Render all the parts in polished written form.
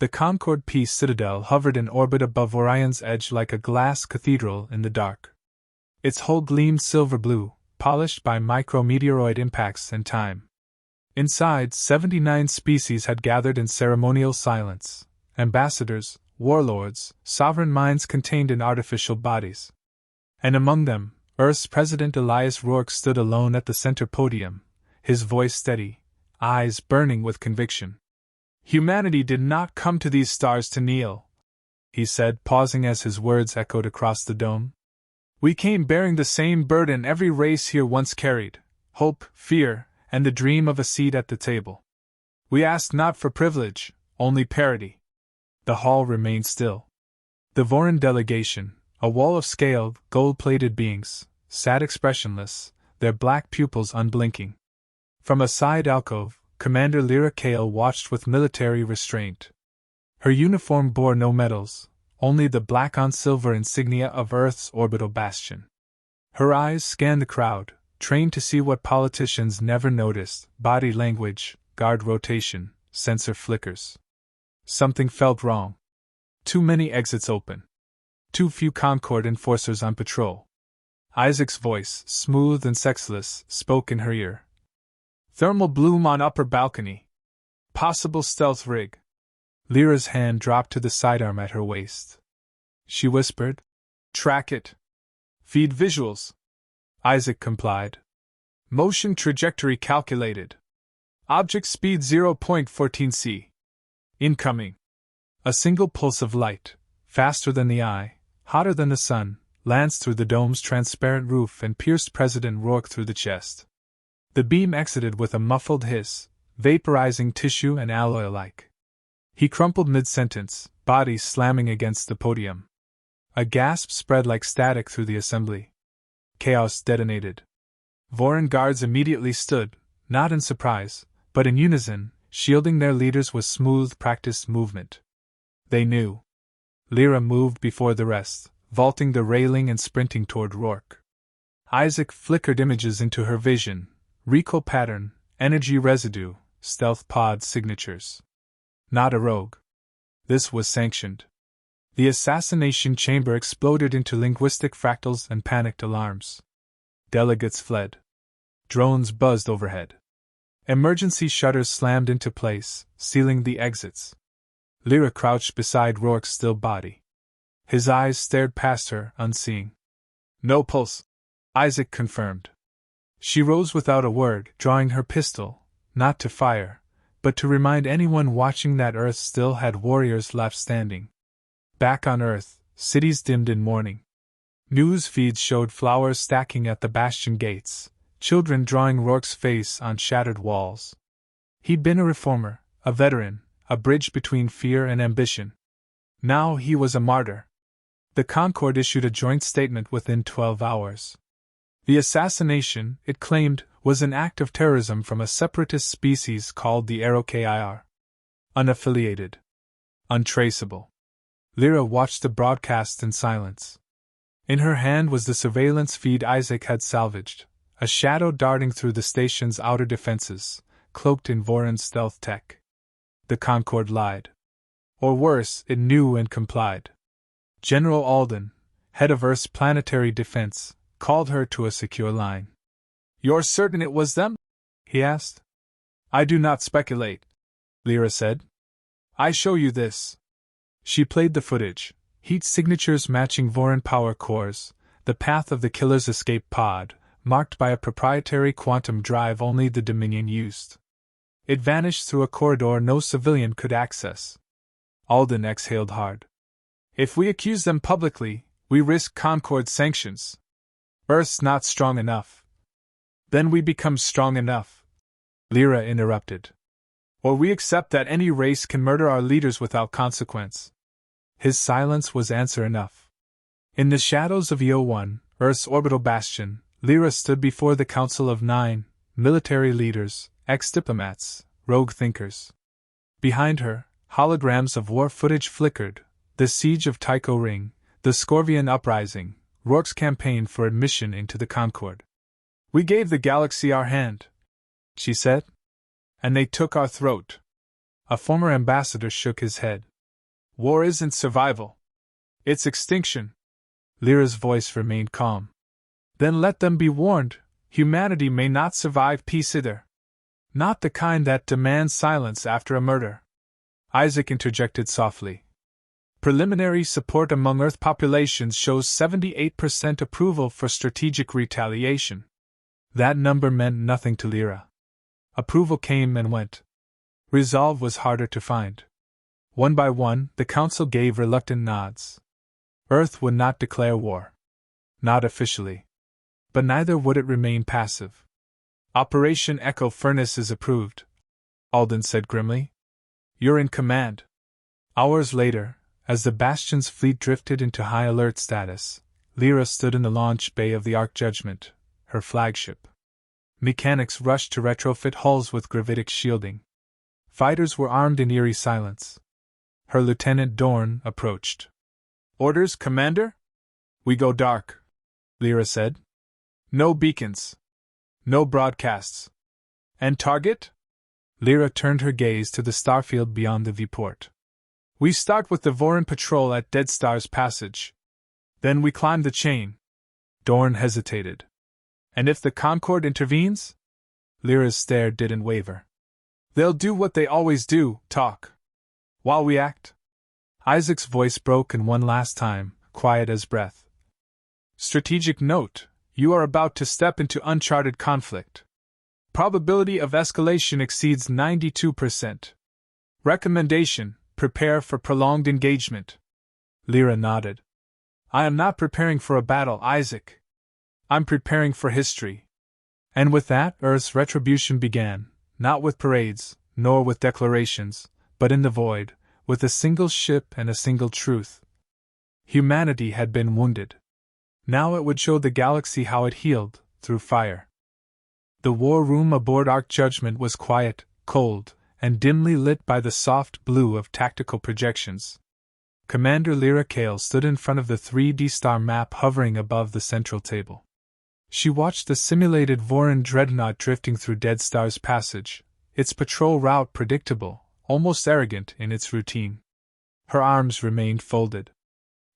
The Concord Peace Citadel hovered in orbit above Orion's edge like a glass cathedral in the dark. Its hull gleamed silver blue, polished by micrometeoroid impacts and time. Inside, 79 species had gathered in ceremonial silence: ambassadors, warlords, sovereign minds contained in artificial bodies. And among them, Earth's President Elias Rourke stood alone at the center podium, his voice steady, eyes burning with conviction. "Humanity did not come to these stars to kneel," he said, pausing as his words echoed across the dome. "We came bearing the same burden every race here once carried: hope, fear, and the dream of a seat at the table. We asked not for privilege, only parity." The hall remained still. The Vorin delegation, a wall of scaled, gold-plated beings, sat expressionless, their black pupils unblinking. From a side alcove, Commander Lyra Kale watched with military restraint. Her uniform bore no medals, only the black-on-silver insignia of Earth's orbital bastion. Her eyes scanned the crowd, trained to see what politicians never noticed: body language, guard rotation, sensor flickers. Something felt wrong. Too many exits open. Too few Concord enforcers on patrol. Isaac's voice, smooth and sexless, spoke in her ear. "Thermal bloom on upper balcony. Possible stealth rig." Lyra's hand dropped to the sidearm at her waist. She whispered, "Track it. Feed visuals." Isaac complied. "Motion trajectory calculated. Object speed 0.14 c. Incoming." A single pulse of light, faster than the eye, hotter than the sun, lanced through the dome's transparent roof and pierced President Rourke through the chest. The beam exited with a muffled hiss, vaporizing tissue and alloy alike. He crumpled mid-sentence, body slamming against the podium. A gasp spread like static through the assembly. Chaos detonated. Vorin guards immediately stood, not in surprise, but in unison, shielding their leaders with smooth, practiced movement. They knew. Lyra moved before the rest, vaulting the railing and sprinting toward Rourke. Isaac flickered images into her vision: recoil pattern, energy residue, stealth pod signatures. Not a rogue. This was sanctioned. The assassination chamber exploded into linguistic fractals and panicked alarms. Delegates fled. Drones buzzed overhead. Emergency shutters slammed into place, sealing the exits. Lyra crouched beside Rourke's still body. His eyes stared past her, unseeing. "No pulse," Isaac confirmed. She rose without a word, drawing her pistol, not to fire, but to remind anyone watching that Earth still had warriors left standing. Back on Earth, cities dimmed in mourning. News feeds showed flowers stacking at the bastion gates, children drawing Rourke's face on shattered walls. He'd been a reformer, a veteran, a bridge between fear and ambition. Now he was a martyr. The Concord issued a joint statement within 12 hours. The assassination, it claimed, was an act of terrorism from a separatist species called the Arrow-KIR. Unaffiliated. Untraceable. Lyra watched the broadcast in silence. In her hand was the surveillance feed Isaac had salvaged, a shadow darting through the station's outer defenses, cloaked in Vorin's stealth tech. The Concord lied. Or worse, it knew and complied. General Alden, head of Earth's planetary defense, called her to a secure line. "You're certain it was them?" he asked. "I do not speculate," Lyra said. "I show you this." She played the footage, heat signatures matching Vorin power cores, the path of the killer's escape pod, marked by a proprietary quantum drive only the Dominion used. It vanished through a corridor no civilian could access. Alden exhaled hard. "If we accuse them publicly, we risk Concord sanctions. Earth's not strong enough." "Then we become strong enough," Lyra interrupted. "Or we accept that any race can murder our leaders without consequence." His silence was answer enough. In the shadows of EO1, Earth's orbital bastion, Lyra stood before the Council of 9, military leaders, ex-diplomats, rogue thinkers. Behind her, holograms of war footage flickered: the siege of Tycho Ring, the Scorvian uprising, Rourke's campaign for admission into the Concord. "We gave the galaxy our hand," she said. "And they took our throat." A former ambassador shook his head. War isn't survival. It's extinction. Lyra's voice remained calm. Then let them be warned, humanity may not survive peace either. Not the kind that demands silence after a murder. Isaac interjected softly. Preliminary support among Earth populations shows 78% approval for strategic retaliation. That number meant nothing to Lyra. Approval came and went. Resolve was harder to find. One by one, the Council gave reluctant nods. Earth would not declare war. Not officially. But neither would it remain passive. Operation Echo Furnace is approved, Alden said grimly. You're in command. Hours later, as the Bastion's fleet drifted into high alert status, Lyra stood in the launch bay of the Ark Judgment, her flagship. Mechanics rushed to retrofit hulls with gravitic shielding. Fighters were armed in eerie silence. Her Lieutenant Dorn approached. Orders, Commander? We go dark, Lyra said. No beacons. No broadcasts. And target? Lyra turned her gaze to the starfield beyond the viewport. We start with the Voran patrol at Dead Star's Passage. Then we climb the chain. Dorn hesitated. And if the Concord intervenes? Lyra's stare didn't waver. They'll do what they always do, talk. While we act. Isaac's voice broke in one last time, quiet as breath. Strategic note, you are about to step into uncharted conflict. Probability of escalation exceeds 92%. Recommendation, prepare for prolonged engagement. Lyra nodded. I am not preparing for a battle, Isaac. I'm preparing for history. And with that, Earth's retribution began, not with parades, nor with declarations, but in the void, with a single ship and a single truth. Humanity had been wounded. Now it would show the galaxy how it healed, through fire. The war room aboard Ark Judgment was quiet, cold, and dimly lit by the soft blue of tactical projections. Commander Lyra Kale stood in front of the 3D star map hovering above the central table. She watched the simulated Voran dreadnought drifting through Dead Star's Passage, its patrol route predictable, almost arrogant in its routine. Her arms remained folded.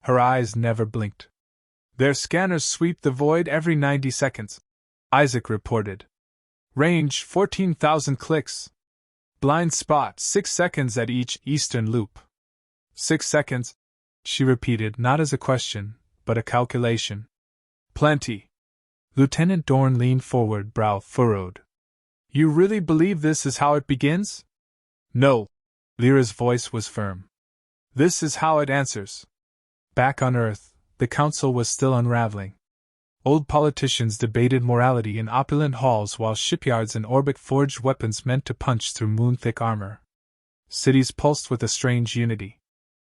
Her eyes never blinked. Their scanners sweep the void every 90 seconds, Isaac reported. Range 14,000 clicks. Blind spot 6 seconds at each eastern loop. 6 seconds, she repeated, not as a question, but a calculation. Plenty. Lieutenant Dorn leaned forward, brow furrowed. You really believe this is how it begins? No. Lyra's voice was firm. This is how it answers. Back on Earth, the Council was still unraveling. Old politicians debated morality in opulent halls while shipyards in orbit forged weapons meant to punch through moon-thick armor. Cities pulsed with a strange unity.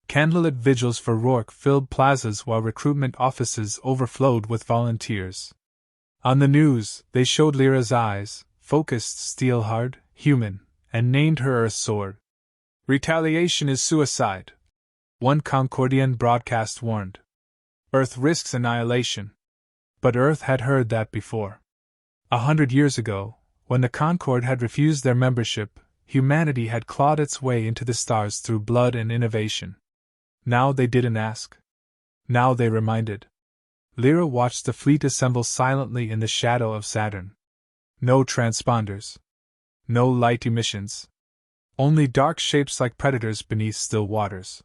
Candlelit vigils for Rourke filled plazas while recruitment offices overflowed with volunteers. On the news, they showed Lyra's eyes, focused, steel-hard, human, and named her Earth sword. Retaliation is suicide, one Concordian broadcast warned. Earth risks annihilation. But Earth had heard that before. 100 years ago, when the Concord had refused their membership, humanity had clawed its way into the stars through blood and innovation. Now they didn't ask. Now they reminded. Lyra watched the fleet assemble silently in the shadow of Saturn. No transponders. No light emissions. Only dark shapes like predators beneath still waters.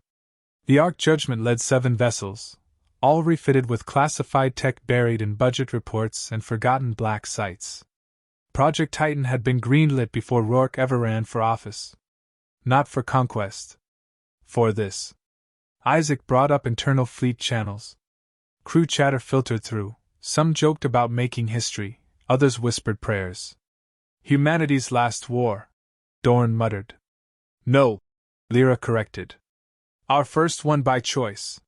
The Ark Judgment led 7 vessels, all refitted with classified tech buried in budget reports and forgotten black sites. Project Titan had been greenlit before Rourke ever ran for office. Not for conquest. For this. Isaac brought up internal fleet channels. Crew chatter filtered through. Some joked about making history, others whispered prayers. Humanity's last war, Dorn muttered. No, Lyra corrected. Our first one by choice.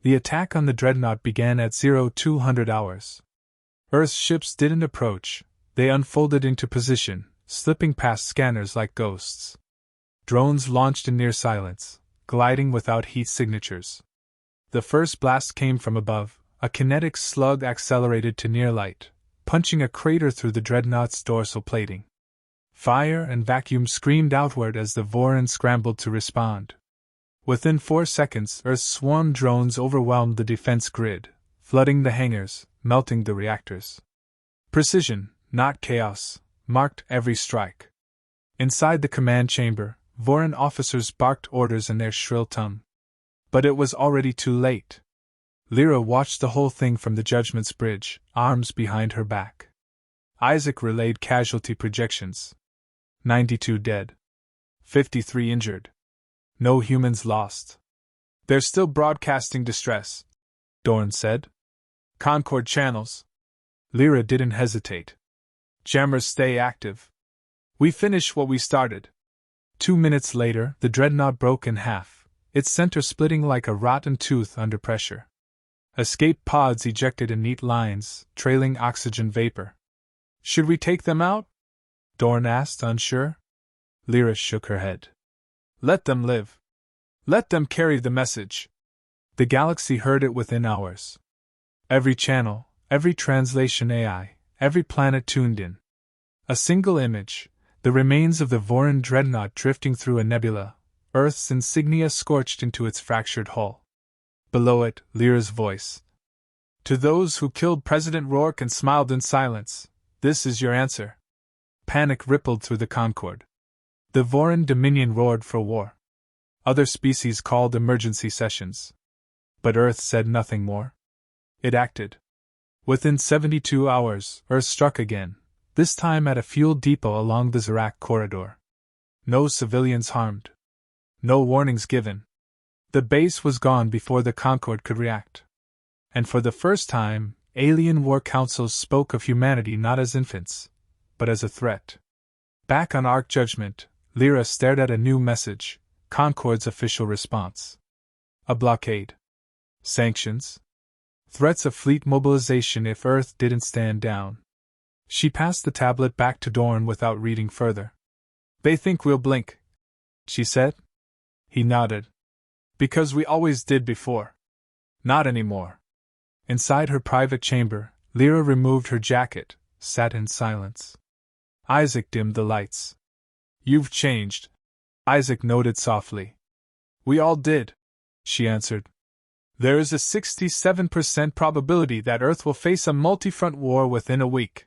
The attack on the dreadnought began at 0200 hours. Earth's ships didn't approach, they unfolded into position, slipping past scanners like ghosts. Drones launched in near silence, gliding without heat signatures. The first blast came from above, a kinetic slug accelerated to near light, punching a crater through the dreadnought's dorsal plating. Fire and vacuum screamed outward as the Voron scrambled to respond. Within 4 seconds, Earth's swarm drones overwhelmed the defense grid, flooding the hangars, melting the reactors. Precision, not chaos, marked every strike. Inside the command chamber, Voron officers barked orders in their shrill tongue. But it was already too late. Lyra watched the whole thing from the Judgment's bridge, arms behind her back. Isaac relayed casualty projections. 92 dead. 53 injured. No humans lost. They're still broadcasting distress, Dorn said. Concord channels. Lyra didn't hesitate. Jammers stay active. We finish what we started. 2 minutes later, the dreadnought broke in half, its center splitting like a rotten tooth under pressure. Escape pods ejected in neat lines, trailing oxygen vapor. Should we take them out? Dorn asked, unsure. Lyra shook her head. Let them live. Let them carry the message. The galaxy heard it within hours. Every channel, every translation AI, every planet tuned in. A single image, the remains of the Voron dreadnought drifting through a nebula, Earth's insignia scorched into its fractured hull. Below it, Lyra's voice. To those who killed President Rourke and smiled in silence, this is your answer. Panic rippled through the Concord. The Voron Dominion roared for war. Other species called emergency sessions. But Earth said nothing more. It acted. Within 72 hours, Earth struck again, this time at a fuel depot along the Zarak corridor. No civilians harmed. No warnings given. The base was gone before the Concord could react. And for the first time, alien war councils spoke of humanity not as infants, but as a threat. Back on Arc Judgment, Lyra stared at a new message, Concord's official response. A blockade. Sanctions. Threats of fleet mobilization if Earth didn't stand down. She passed the tablet back to Dorn without reading further. They think we'll blink, she said. He nodded. Because we always did before. Not anymore. Inside her private chamber, Lyra removed her jacket, sat in silence. Isaac dimmed the lights. You've changed, Isaac noted softly. We all did, she answered. There is a 67% probability that Earth will face a multi-front war within a week.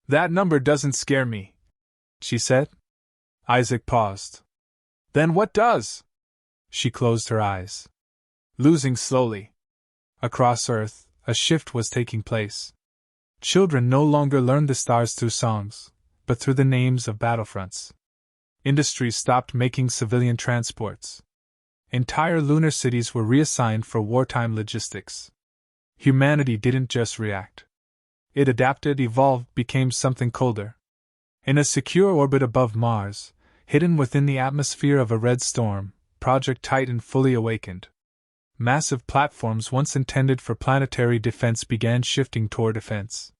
That number doesn't scare me, she said. Isaac paused. Then what does? She closed her eyes. Losing slowly. Across Earth, a shift was taking place. Children no longer learned the stars through songs, but through the names of battlefronts. Industries stopped making civilian transports. Entire lunar cities were reassigned for wartime logistics. Humanity didn't just react. It adapted, evolved, became something colder. In a secure orbit above Mars, hidden within the atmosphere of a red storm, Project Titan fully awakened. Massive platforms once intended for planetary defense began shifting toward offense.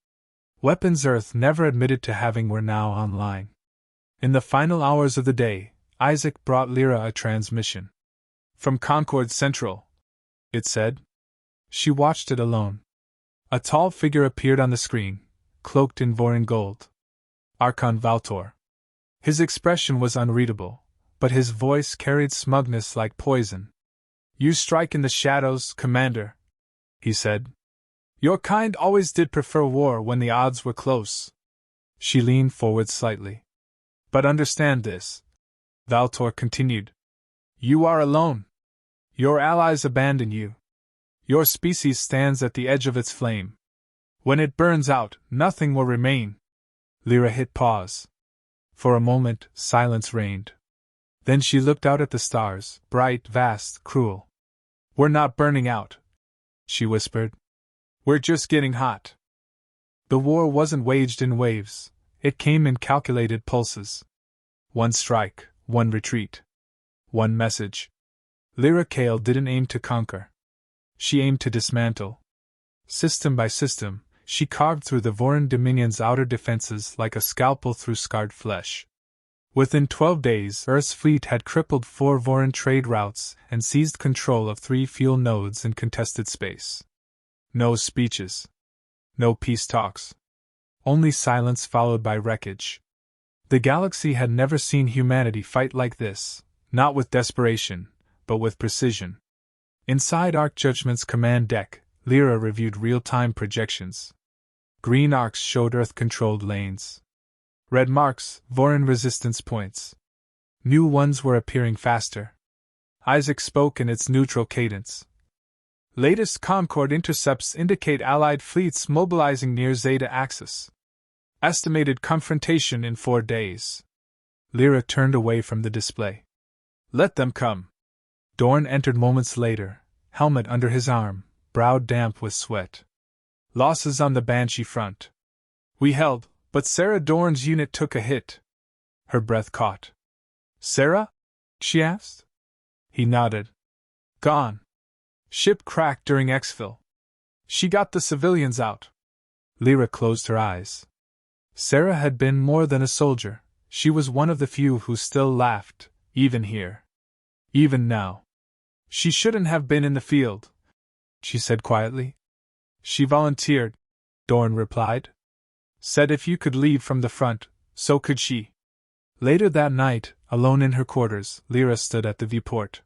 Weapons Earth never admitted to having were now online. In the final hours of the day, Isaac brought Lyra a transmission. From Concord Central, it said. She watched it alone. A tall figure appeared on the screen, cloaked in Voron gold. Archon Valtor. His expression was unreadable, but his voice carried smugness like poison. You strike in the shadows, Commander, he said. Your kind always did prefer war when the odds were close. She leaned forward slightly. But understand this, Valtor continued. You are alone. Your allies abandon you. Your species stands at the edge of its flame. When it burns out, nothing will remain. Lyra hit pause. For a moment, silence reigned. Then she looked out at the stars, bright, vast, cruel. We're not burning out, she whispered. We're just getting hot. The war wasn't waged in waves, it came in calculated pulses. One strike, one retreat. One message. Lyra Kale didn't aim to conquer. She aimed to dismantle. System by system, she carved through the Voron Dominion's outer defenses like a scalpel through scarred flesh. Within 12 days, Earth's fleet had crippled 4 Voron trade routes and seized control of 3 fuel nodes in contested space. No speeches. No peace talks. Only silence followed by wreckage. The galaxy had never seen humanity fight like this, not with desperation, but with precision. Inside ArcJudgment's command deck, Lyra reviewed real-time projections. Green arcs showed Earth-controlled lanes. Red marks, Vorin resistance points. New ones were appearing faster. Isaac spoke in its neutral cadence. Latest Concord intercepts indicate Allied fleets mobilizing near Zeta Axis. Estimated confrontation in 4 days. Lyra turned away from the display. Let them come. Dorn entered moments later, helmet under his arm, brow damp with sweat. Losses on the Banshee front. We held, but Sarah Dorn's unit took a hit. Her breath caught. Sarah? She asked. He nodded. Gone. Ship cracked during exfil. She got the civilians out. Lyra closed her eyes. Sarah had been more than a soldier. She was one of the few who still laughed, even here. Even now. She shouldn't have been in the field, she said quietly. She volunteered, Dorn replied. Said if you could leave from the front, so could she. Later that night, alone in her quarters, Lyra stood at the viewport.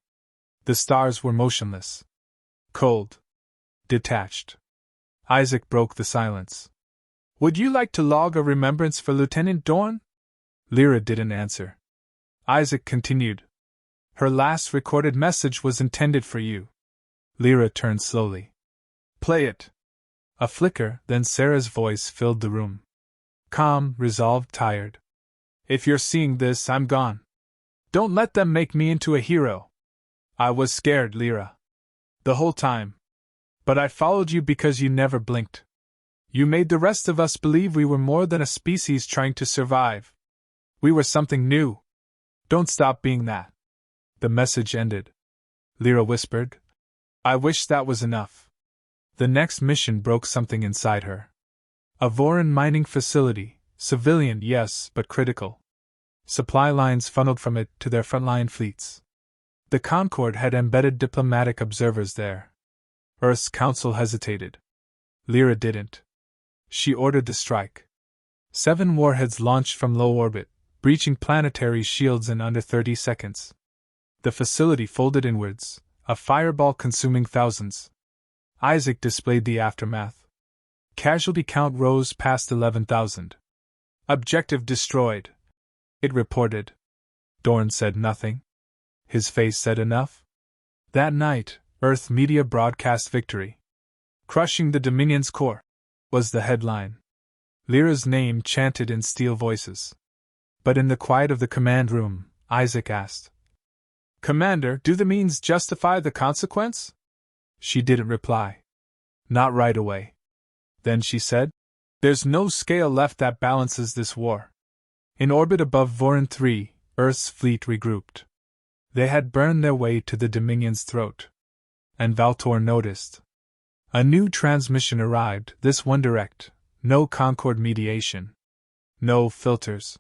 The stars were motionless. Cold. Detached. Isaac broke the silence. Would you like to log a remembrance for Lieutenant Dorn? Lyra didn't answer. Isaac continued. Her last recorded message was intended for you. Lyra turned slowly. Play it. A flicker, then Sarah's voice filled the room. Calm, resolved, tired. If you're seeing this, I'm gone. Don't let them make me into a hero. I was scared, Lyra. The whole time. But I followed you because you never blinked. You made the rest of us believe we were more than a species trying to survive. We were something new. Don't stop being that. The message ended. Lyra whispered. I wish that was enough. The next mission broke something inside her. A Vorin mining facility, civilian, yes, but critical. Supply lines funneled from it to their frontline fleets. The Concord had embedded diplomatic observers there. Earth's council hesitated. Lyra didn't. She ordered the strike. 7 warheads launched from low orbit, breaching planetary shields in under 30 seconds. The facility folded inwards, a fireball consuming thousands. Isaac displayed the aftermath. Casualty count rose past 11,000. Objective destroyed, it reported. Dorn said nothing. His face said enough. That night, Earth media broadcast victory. Crushing the Dominion's core, was the headline. Lyra's name chanted in steel voices. But in the quiet of the command room, Isaac asked, Commander, do the means justify the consequence? She didn't reply. Not right away. Then she said, There's no scale left that balances this war. In orbit above Vorin 3, Earth's fleet regrouped. They had burned their way to the Dominion's throat. And Valtor noticed. A new transmission arrived, this one direct, no Concord mediation. No filters.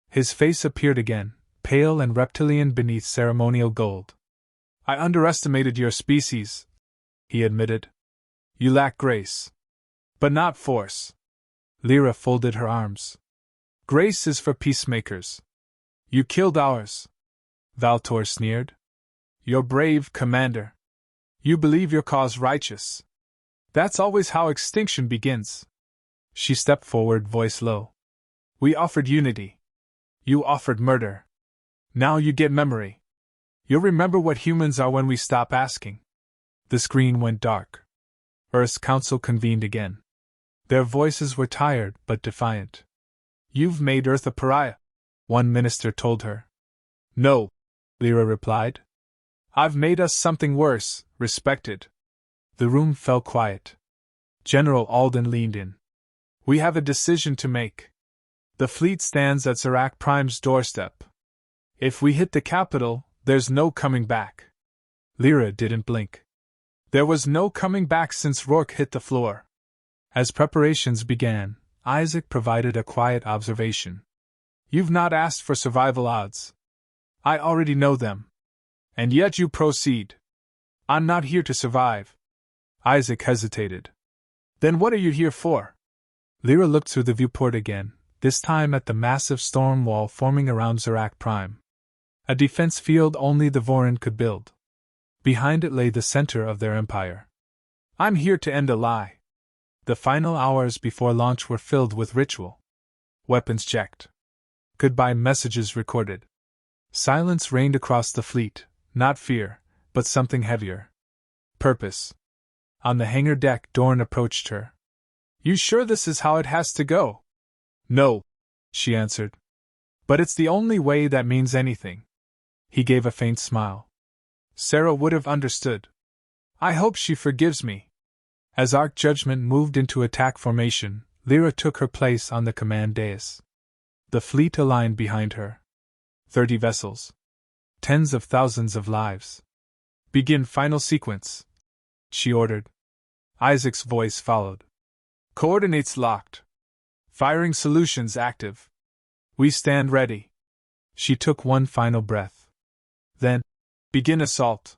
His face appeared again, pale and reptilian beneath ceremonial gold. I underestimated your species, he admitted. You lack grace. But not force. Lyra folded her arms. Grace is for peacemakers. You killed ours. Valtor sneered. You're brave, Commander. You believe your cause righteous. That's always how extinction begins. She stepped forward, voice low. We offered unity. You offered murder. Now you get memory. You'll remember what humans are when we stop asking. The screen went dark. Earth's council convened again. Their voices were tired but defiant. You've made Earth a pariah, one minister told her. No, Lyra replied. I've made us something worse, respected. The room fell quiet. General Alden leaned in. We have a decision to make. The fleet stands at Serac Prime's doorstep. If we hit the capital, there's no coming back. Lyra didn't blink. There was no coming back since Rourke hit the floor. As preparations began, Isaac provided a quiet observation. You've not asked for survival odds. I already know them. And yet you proceed. I'm not here to survive. Isaac hesitated. Then what are you here for? Lyra looked through the viewport again, this time at the massive storm wall forming around Zerak Prime. A defense field only the Vorin could build. Behind it lay the center of their empire. I'm here to end a lie. The final hours before launch were filled with ritual. Weapons checked. Goodbye messages recorded. Silence reigned across the fleet, not fear, but something heavier. Purpose. On the hangar deck, Dorn approached her. You sure this is how it has to go? No, she answered. But it's the only way that means anything. He gave a faint smile. Sarah would have understood. I hope she forgives me. As Arc Judgment moved into attack formation, Lyra took her place on the command dais. The fleet aligned behind her. 30 vessels. Tens of thousands of lives. Begin final sequence, she ordered. Isaac's voice followed. Coordinates locked. Firing solutions active. We stand ready. She took one final breath. Then, begin assault.